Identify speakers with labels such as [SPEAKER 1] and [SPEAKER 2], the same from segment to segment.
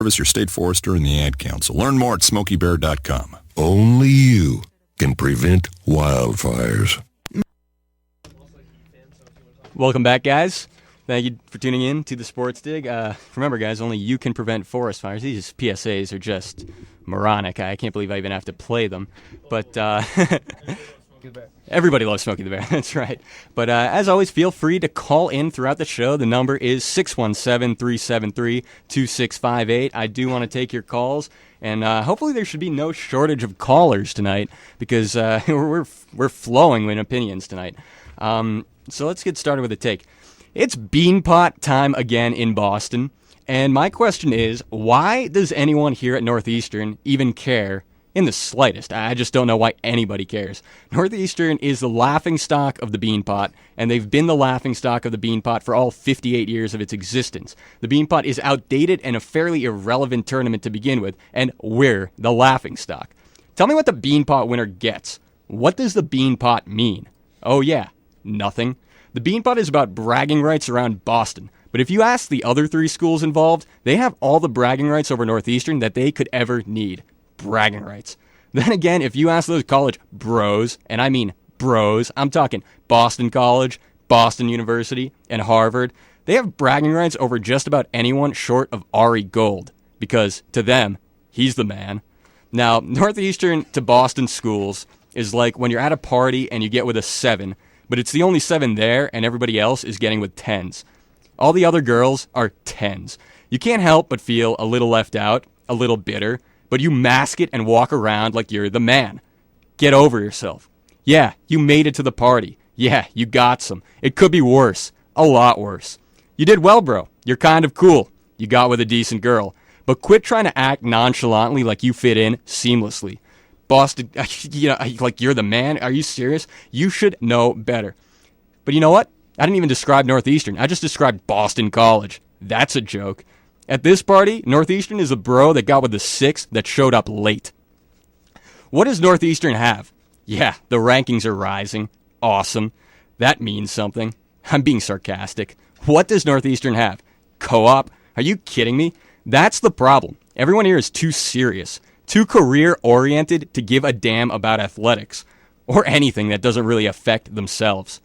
[SPEAKER 1] Service, your state forester, and the Ad Council. Learn more at SmokeyBear.com.
[SPEAKER 2] Only you can prevent wildfires.
[SPEAKER 3] Welcome back, guys. Thank you for tuning in to the Sports Dig. Remember, guys, only you can prevent forest fires. These PSAs are just moronic. I can't believe I even have to play them. But everybody loves Smokey the Bear. That's right. But as always, feel free to call in throughout the show. The number is 617-373-2658. I do want to take your calls. And hopefully there should be no shortage of callers tonight because we're flowing in opinions tonight. So let's get started with a take. It's Beanpot time again in Boston. And my question is, why does anyone here at Northeastern even care in the slightest? I just don't know why anybody cares. Northeastern is the laughingstock of the Beanpot, and they've been the laughingstock of the Beanpot for all 58 years of its existence. The Beanpot is outdated and a fairly irrelevant tournament to begin with, and we're the laughingstock. Tell me what the Beanpot winner gets. What does the Beanpot mean? Oh yeah, nothing. The Beanpot is about bragging rights around Boston. But if you ask the other three schools involved, they have all the bragging rights over Northeastern that they could ever need. Bragging rights. Then again, if you ask those college bros, and I mean bros, I'm talking Boston College, Boston University, and Harvard, they have bragging rights over just about anyone short of Ari Gold. Because to them, he's the man. Now, Northeastern to Boston schools is like when you're at a party and you get with a 7, but it's the only 7 there and everybody else is getting with 10s. All the other girls are 10s. You can't help but feel a little left out, a little bitter, but you mask it and walk around like you're the man. Get over yourself. Yeah, you made it to the party. Yeah, you got some. It could be worse. A lot worse. You did well, bro. You're kind of cool. You got with a decent girl. But quit trying to act nonchalantly like you fit in seamlessly. Boston, like you're the man? Are you serious? You should know better. But you know what? I didn't even describe Northeastern. I just described Boston College. That's a joke. At this party, Northeastern is a bro that got with the 6 that showed up late. What does Northeastern have? Yeah, the rankings are rising. Awesome. That means something. I'm being sarcastic. What does Northeastern have? Co-op? Are you kidding me? That's the problem. Everyone here is too serious, too career-oriented to give a damn about athletics, or anything that doesn't really affect themselves.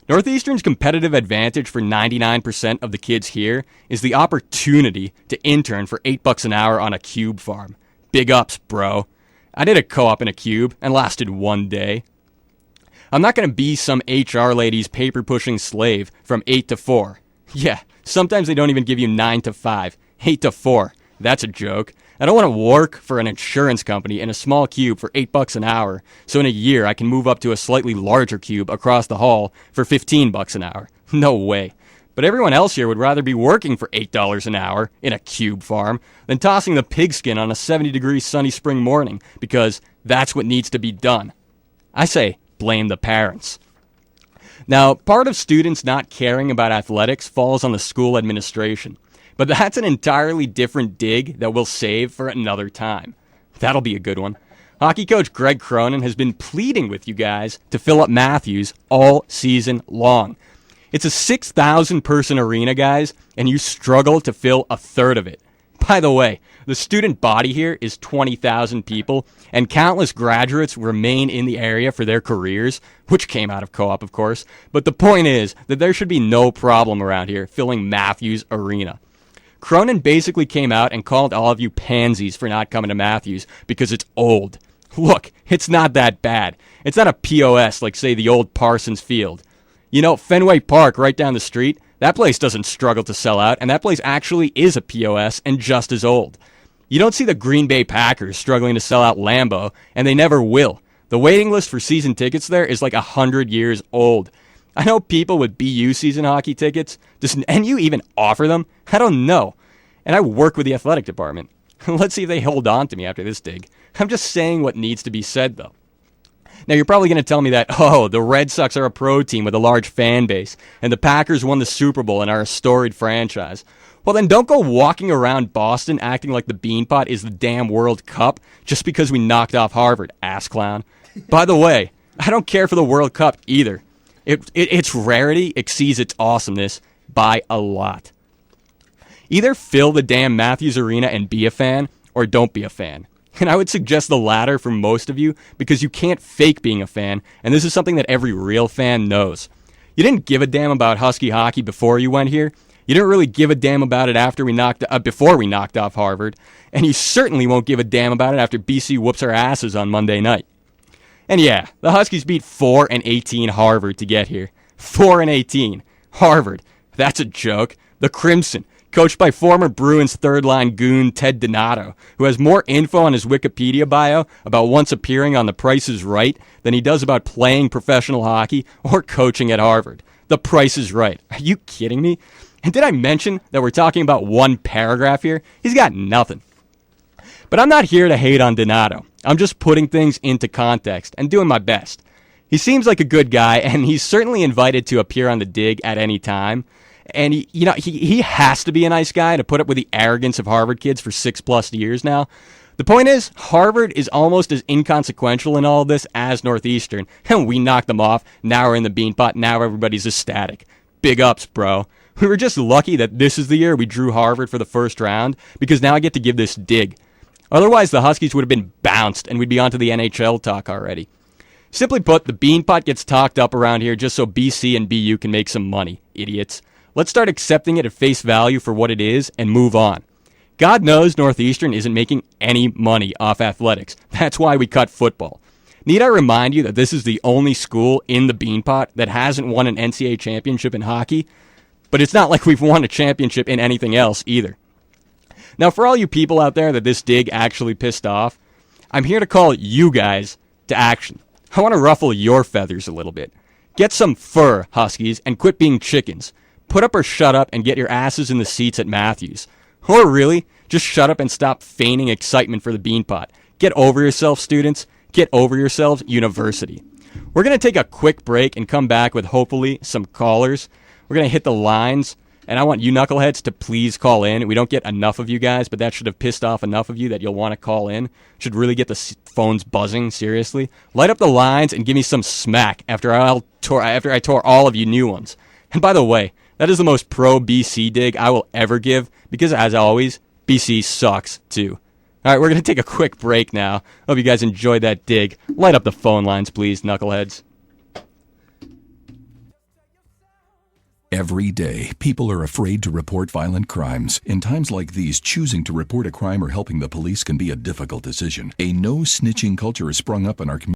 [SPEAKER 3] Northeastern's competitive advantage for 99% of the kids here is the opportunity to intern for $8 an hour on a cube farm. Big ups, bro. I did a co-op in a cube and lasted 1 day. I'm not going to be some HR lady's paper-pushing slave from 8 to 4. Yeah, sometimes they don't even give you 9 to 5. 8 to 4. That's a joke. I don't want to work for an insurance company in a small cube for $8 an hour, so in a year I can move up to a slightly larger cube across the hall for $15 an hour. No way. But everyone else here would rather be working for $8 an hour in a cube farm than tossing the pigskin on a 70-degree sunny spring morning, because that's what needs to be done. I say, blame the parents. Now, part of students not caring about athletics falls on the school administration. But that's an entirely different dig that we'll save for another time. That'll be a good one. Hockey coach Greg Cronin has been pleading with you guys to fill up Matthews all season long. It's a 6,000-person arena, guys, and you struggle to fill a third of it. By the way, the student body here is 20,000 people, and countless graduates remain in the area for their careers, which came out of co-op, of course. But the point is that there should be no problem around here filling Matthews Arena. Cronin basically came out and called all of you pansies for not coming to Matthews because it's old. Look, it's not that bad. It's not a POS like, say, the old Parsons Field. You know, Fenway Park right down the street, that place doesn't struggle to sell out, and that place actually is a POS and just as old. You don't see the Green Bay Packers struggling to sell out Lambeau, and they never will. The waiting list for season tickets there is like 100 years old. I know people with BU season hockey tickets. Does NU even offer them? I don't know. And I work with the athletic department. Let's see if they hold on to me after this dig. I'm just saying what needs to be said, though. Now, you're probably going to tell me that, the Red Sox are a pro team with a large fan base, and the Packers won the Super Bowl and are a storied franchise. Well, then don't go walking around Boston acting like the Beanpot is the damn World Cup just because we knocked off Harvard, ass clown. By the way, I don't care for the World Cup either. Its rarity exceeds its awesomeness by a lot. Either fill the damn Matthews Arena and be a fan, or don't be a fan. And I would suggest the latter for most of you because you can't fake being a fan, and this is something that every real fan knows. You didn't give a damn about Husky hockey before you went here. You didn't really give a damn about it before we knocked off Harvard, and you certainly won't give a damn about it after BC whoops our asses on Monday night. And yeah, the Huskies beat 4-18 Harvard to get here. 4-18. Harvard. That's a joke. The Crimson, coached by former Bruins third-line goon Ted Donato, who has more info on his Wikipedia bio about once appearing on The Price is Right than he does about playing professional hockey or coaching at Harvard. The Price is Right. Are you kidding me? And did I mention that we're talking about one paragraph here? He's got nothing. But I'm not here to hate on Donato. I'm just putting things into context and doing my best. He seems like a good guy, and he's certainly invited to appear on the dig at any time. And he has to be a nice guy to put up with the arrogance of Harvard kids for 6+ years now. The point is, Harvard is almost as inconsequential in all of this as Northeastern, and we knocked them off. Now we're in the Beanpot. Now everybody's ecstatic. Big ups, bro. We were just lucky that this is the year we drew Harvard for the first round, because now I get to give this dig. Otherwise, the Huskies would have been bounced, and we'd be on to the NHL talk already. Simply put, the Beanpot gets talked up around here just so BC and BU can make some money, idiots. Let's start accepting it at face value for what it is and move on. God knows Northeastern isn't making any money off athletics. That's why we cut football. Need I remind you that this is the only school in the Beanpot that hasn't won an NCAA championship in hockey? But it's not like we've won a championship in anything else either. Now, for all you people out there that this dig actually pissed off, I'm here to call you guys to action. I want to ruffle your feathers a little bit. Get some fur, Huskies, and quit being chickens. Put up or shut up and get your asses in the seats at Matthews. Or really, just shut up and stop feigning excitement for the Beanpot. Get over yourself, students. Get over yourselves, university. We're going to take a quick break and come back with hopefully some callers. We're going to hit the lines, and I want you knuckleheads to please call in. We don't get enough of you guys, but that should have pissed off enough of you that you'll want to call in. Should really get the phones buzzing, seriously. Light up the lines and give me some smack after I tore all of you new ones. And by the way, that is the most pro-BC dig I will ever give, because as always, BC sucks too. All right, we're going to take a quick break now. Hope you guys enjoyed that dig. Light up the phone lines, please, knuckleheads.
[SPEAKER 4] Every day, people are afraid to report violent crimes. In times like these, choosing to report a crime or helping the police can be a difficult decision. A no-snitching culture has sprung up in our community.